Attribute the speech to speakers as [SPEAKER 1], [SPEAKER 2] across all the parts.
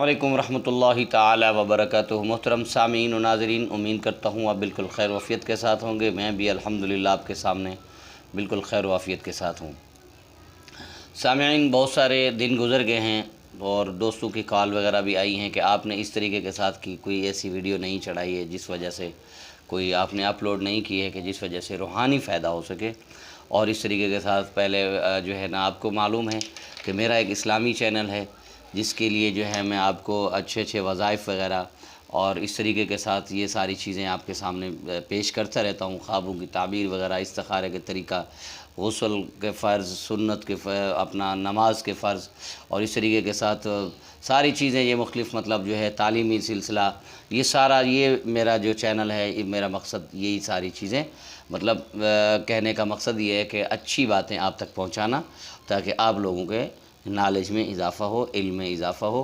[SPEAKER 1] علیکم ورحمۃ اللہ تعالی وبرکاتہ۔ محترم سامعین و ناظرین، امید کرتا ہوں آپ بالکل خیر و عافیت کے ساتھ ہوں گے۔ میں بھی الحمدللہ آپ کے سامنے بالکل خیر و عافیت کے ساتھ ہوں۔ سامعین، بہت سارے دن گزر گئے ہیں اور دوستوں کی کال وغیرہ بھی آئی ہیں کہ آپ نے اس طریقے کے ساتھ کی کوئی ایسی ویڈیو نہیں چڑھائی ہے جس وجہ سے کوئی آپ نے اپلوڈ نہیں کی ہے کہ جس وجہ سے روحانی فائدہ ہو سکے۔ اور اس طریقے کے ساتھ پہلے جو ہے نا، آپ کو معلوم ہے کہ میرا ایک اسلامی چینل ہے جس کے لیے جو ہے میں آپ کو اچھے وظائف وغیرہ اور اس طریقے کے ساتھ یہ ساری چیزیں آپ کے سامنے پیش کرتا رہتا ہوں۔ خوابوں کی تعبیر وغیرہ، استخارے کے طریقہ، غسل کے فرض، سنت کے اپنا نماز کے فرض، اور اس طریقے کے ساتھ ساری چیزیں یہ مختلف مطلب جو ہے تعلیمی سلسلہ، یہ سارا یہ میرا جو چینل ہے، یہ میرا مقصد یہی ساری چیزیں مطلب کہنے کا مقصد یہ ہے کہ اچھی باتیں آپ تک پہنچانا تاکہ آپ لوگوں کے نالج میں اضافہ ہو، علم میں اضافہ ہو،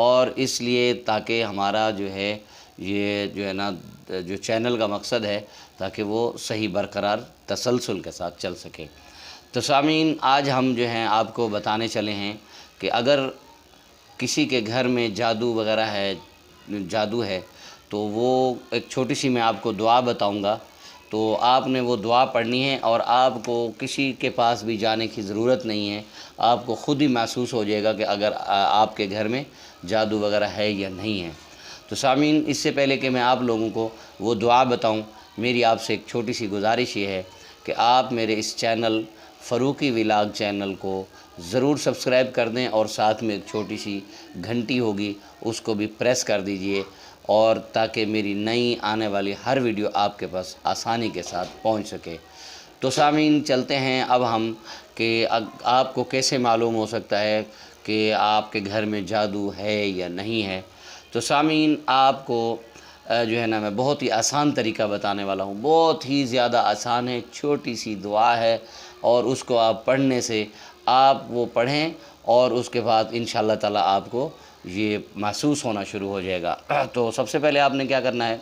[SPEAKER 1] اور اس لیے تاکہ ہمارا جو ہے یہ جو ہے نا جو چینل کا مقصد ہے تاکہ وہ صحیح برقرار تسلسل کے ساتھ چل سکے۔ تو سامعین، آج ہم جو ہیں آپ کو بتانے چلے ہیں کہ اگر کسی کے گھر میں جادو وغیرہ ہے، جادو ہے، تو وہ ایک چھوٹی سی میں آپ کو دعا بتاؤں گا، تو آپ نے وہ دعا پڑھنی ہے اور آپ کو کسی کے پاس بھی جانے کی ضرورت نہیں ہے۔ آپ کو خود ہی محسوس ہو جائے گا کہ اگر آپ کے گھر میں جادو وغیرہ ہے یا نہیں ہے۔ تو سامعین، اس سے پہلے کہ میں آپ لوگوں کو وہ دعا بتاؤں، میری آپ سے ایک چھوٹی سی گزارش یہ ہے کہ آپ میرے اس چینل فاروقی ولاگ چینل کو ضرور سبسکرائب کر دیں، اور ساتھ میں ایک چھوٹی سی گھنٹی ہوگی اس کو بھی پریس کر دیجئے، اور تاکہ میری نئی آنے والی ہر ویڈیو آپ کے پاس آسانی کے ساتھ پہنچ سکے۔ تو سامعین، چلتے ہیں اب ہم کہ آپ کو کیسے معلوم ہو سکتا ہے کہ آپ کے گھر میں جادو ہے یا نہیں ہے۔ تو سامعین، آپ کو جو ہے نا میں بہت ہی آسان طریقہ بتانے والا ہوں، بہت ہی زیادہ آسان ہے، چھوٹی سی دعا ہے، اور اس کو آپ پڑھنے سے آپ وہ پڑھیں اور اس کے بعد انشاءاللہ تعالی آپ کو یہ محسوس ہونا شروع ہو جائے گا۔ تو سب سے پہلے آپ نے کیا کرنا ہے،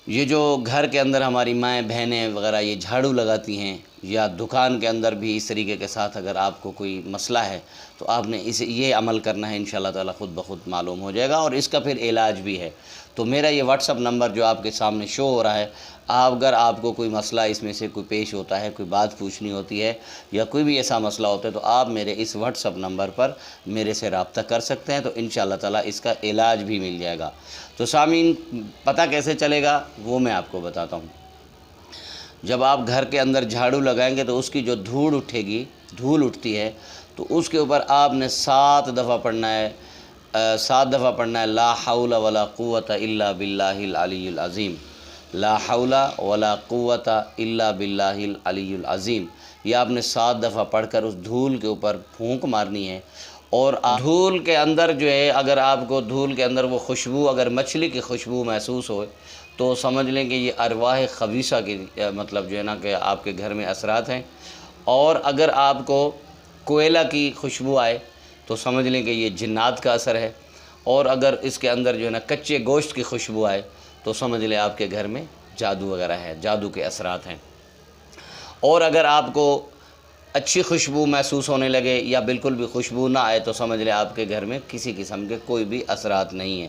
[SPEAKER 1] یہ جو گھر کے اندر ہماری مائیں بہنیں وغیرہ یہ جھاڑو لگاتی ہیں، یا دکان کے اندر بھی اس طریقے کے ساتھ اگر آپ کو کوئی مسئلہ ہے تو آپ نے یہ عمل کرنا ہے، انشاءاللہ تعالی خود بخود معلوم ہو جائے گا، اور اس کا پھر علاج بھی ہے۔ تو میرا یہ واٹس اپ نمبر جو آپ کے سامنے شو ہو رہا ہے، اگر آپ کو کوئی مسئلہ اس میں سے کوئی پیش ہوتا ہے، کوئی بات پوچھنی ہوتی ہے یا کوئی بھی ایسا مسئلہ ہوتا ہے، تو آپ میرے اس واٹس اپ نمبر پر میرے سے رابطہ کر سکتے ہیں، تو انشاءاللہ تعالی اس کا علاج بھی مل جائے گا۔ تو سامعین، پتہ کیسے چلے گا وہ میں آپ کو بتاتا ہوں۔ جب آپ گھر کے اندر جھاڑو لگائیں گے تو اس کی جو دھول اٹھے گی، دھول اٹھتی ہے، تو اس کے اوپر آپ نے 7 دفعہ پڑھنا ہے، 7 دفعہ پڑھنا ہے، لا حول ولا قوت الا باللہ العلی العظیم، لا حول ولا قوت الا باللہ العلی العظیم۔ یہ آپ نے 7 دفعہ پڑھ کر اس دھول کے اوپر پھونک مارنی ہے، اور دھول کے اندر جو ہے، اگر آپ کو دھول کے اندر وہ خوشبو، اگر مچھلی کی خوشبو محسوس ہو تو سمجھ لیں کہ یہ ارواح خبیثہ کی مطلب جو ہے نا کہ آپ کے گھر میں اثرات ہیں، اور اگر آپ کو کوئلہ کی خوشبو آئے تو سمجھ لیں کہ یہ جنات کا اثر ہے، اور اگر اس کے اندر جو ہے نا کچے گوشت کی خوشبو آئے تو سمجھ لیں آپ کے گھر میں جادو وغیرہ ہے، جادو کے اثرات ہیں، اور اگر آپ کو اچھی خوشبو محسوس ہونے لگے یا بالکل بھی خوشبو نہ آئے تو سمجھ لیں آپ کے گھر میں کسی قسم کے کوئی بھی اثرات نہیں ہیں۔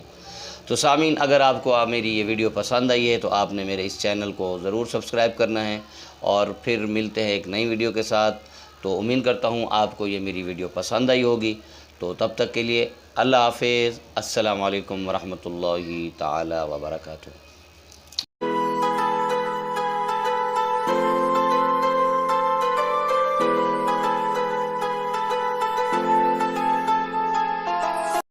[SPEAKER 1] تو سامعین، اگر آپ کو میری یہ ویڈیو پسند آئی ہے تو آپ نے میرے اس چینل کو ضرور سبسکرائب کرنا ہے، اور پھر ملتے ہیں ایک نئی ویڈیو کے ساتھ۔ تو امید کرتا ہوں آپ کو یہ میری ویڈیو پسند آئی ہوگی، تو تب تک کے لیے اللہ حافظ، السلام علیکم ورحمۃ اللہ تعالی وبرکاتہ۔